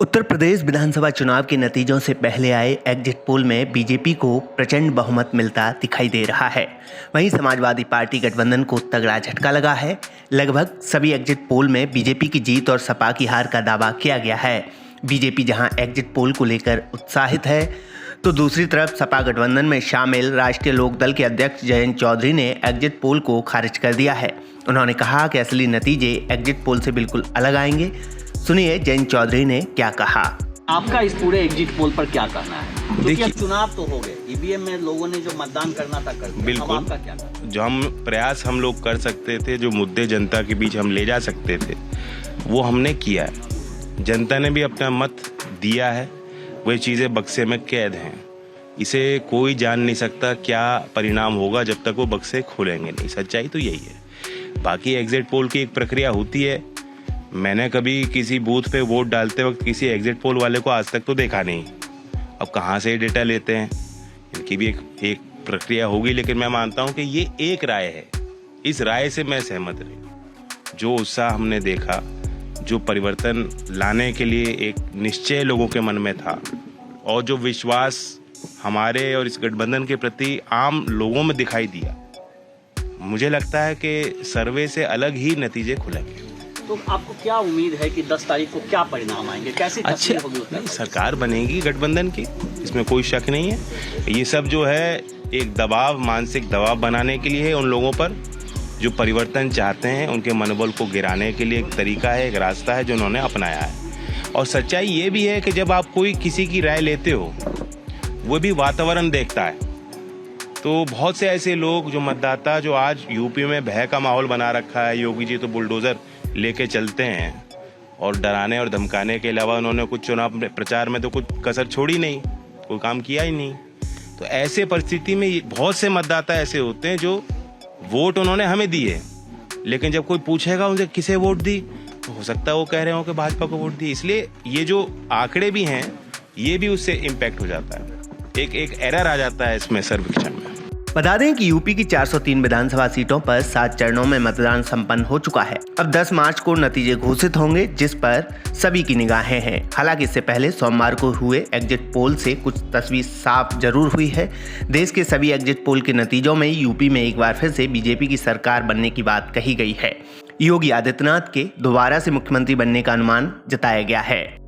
उत्तर प्रदेश विधानसभा चुनाव के नतीजों से पहले आए एग्जिट पोल में बीजेपी को प्रचंड बहुमत मिलता दिखाई दे रहा है। वहीं समाजवादी पार्टी गठबंधन को तगड़ा झटका लगा है। लगभग सभी एग्जिट पोल में बीजेपी की जीत और सपा की हार का दावा किया गया है। बीजेपी जहां एग्जिट पोल को लेकर उत्साहित है, तो दूसरी तरफ सपा गठबंधन में शामिल राष्ट्रीय लोकदल के अध्यक्ष जयंत चौधरी ने एग्जिट पोल को खारिज कर दिया है। उन्होंने कहा कि असली नतीजे एग्जिट पोल से बिल्कुल अलग आएंगे। सुनिए जयंत चौधरी ने क्या कहा। आपका इस पूरे एग्जिट पोल पर क्या कहना है? देखिए, चुनाव तो हो गए, ईवीएम में लोगों ने जो मतदान करना था कर दिया। बिल्कुल, आपका क्या कहना? जो प्रयास हम लोग कर सकते थे, जो मुद्दे जनता के बीच हम ले जा सकते थे, वो हमने किया है। जनता ने भी अपना मत दिया है। वही चीज़ें बक्से में कैद हैं। इसे कोई जान नहीं सकता क्या परिणाम होगा जब तक वो बक्से खोलेंगे नहीं। सच्चाई तो यही है। बाकी एग्जिट पोल की एक प्रक्रिया होती है। मैंने कभी किसी बूथ पे वोट डालते वक्त किसी एग्जिट पोल वाले को आज तक तो देखा नहीं। अब कहाँ से डेटा लेते हैं, इनकी भी एक प्रक्रिया होगी। लेकिन मैं मानता हूँ कि ये एक राय है। इस राय से मैं सहमत नहीं। जो उत्साह हमने देखा, जो परिवर्तन लाने के लिए एक निश्चय लोगों के मन में था, और जो विश्वास हमारे और इस गठबंधन के प्रति आम लोगों में दिखाई दिया, मुझे लगता है कि सर्वे से अलग ही नतीजे खुलेंगे। तो आपको क्या उम्मीद है कि 10 तारीख को क्या परिणाम आएंगे? कैसी तस्वीर होगी? नहीं, सरकार बनेगी गठबंधन की, इसमें कोई शक नहीं है। ये सब जो है एक दबाव, मानसिक दबाव बनाने के लिए है उन लोगों पर जो परिवर्तन चाहते हैं। उनके मनोबल को गिराने के लिए एक तरीका है, एक रास्ता है जो उन्होंने अपनाया है। और सच्चाई ये भी है कि जब आप कोई किसी की राय लेते हो, वो भी वातावरण देखता है। तो बहुत से ऐसे लोग जो मतदाता, जो आज यूपी में भय का माहौल बना रखा है, योगी जी तो बुलडोजर लेके चलते हैं और डराने और धमकाने के अलावा उन्होंने कुछ चुनाव प्रचार में तो कुछ कसर छोड़ी नहीं, कोई काम किया ही नहीं। तो ऐसे परिस्थिति में बहुत से मतदाता ऐसे होते हैं जो वोट उन्होंने हमें दिए, लेकिन जब कोई पूछेगा उनसे किसे वोट दी, तो हो सकता है वो कह रहे हो कि भाजपा को वोट दी। इसलिए ये जो आंकड़े भी हैं, ये भी उससे इम्पैक्ट हो जाता है। एक एरर आ जाता है इसमें सर्वेक्षण में। बता दें कि यूपी की 403 विधानसभा सीटों पर 7 चरणों में मतदान संपन्न हो चुका है। अब 10 मार्च को नतीजे घोषित होंगे, जिस पर सभी की निगाहें हैं। हालांकि इससे पहले सोमवार को हुए एग्जिट पोल से कुछ तस्वीर साफ जरूर हुई है। देश के सभी एग्जिट पोल के नतीजों में यूपी में एक बार फिर से बीजेपी की सरकार बनने की बात कही गई है। योगी आदित्यनाथ के दोबारा से मुख्यमंत्री बनने का अनुमान जताया गया है।